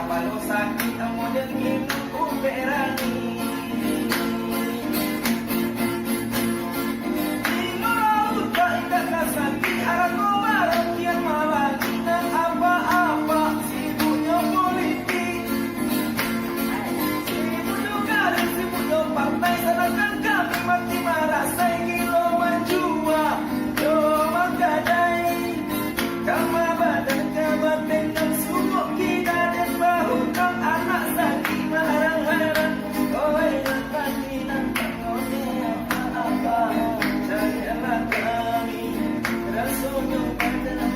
Kapalo sakit ang model ginuuperani. Tingog ka ikakasakit harap mo marap yang malagi ng apa-apa sibuknya politik. Sibuknya galing, sibuknya partai, sedangkan kami mati marasai kilauan jua. Yo magkadai kama badan kabaten ng subok kita dan bahu ng anak sakit marang-harang. Ko'y nagpati ng pangone apa-apa. Jayalah kami, rason yung pagdala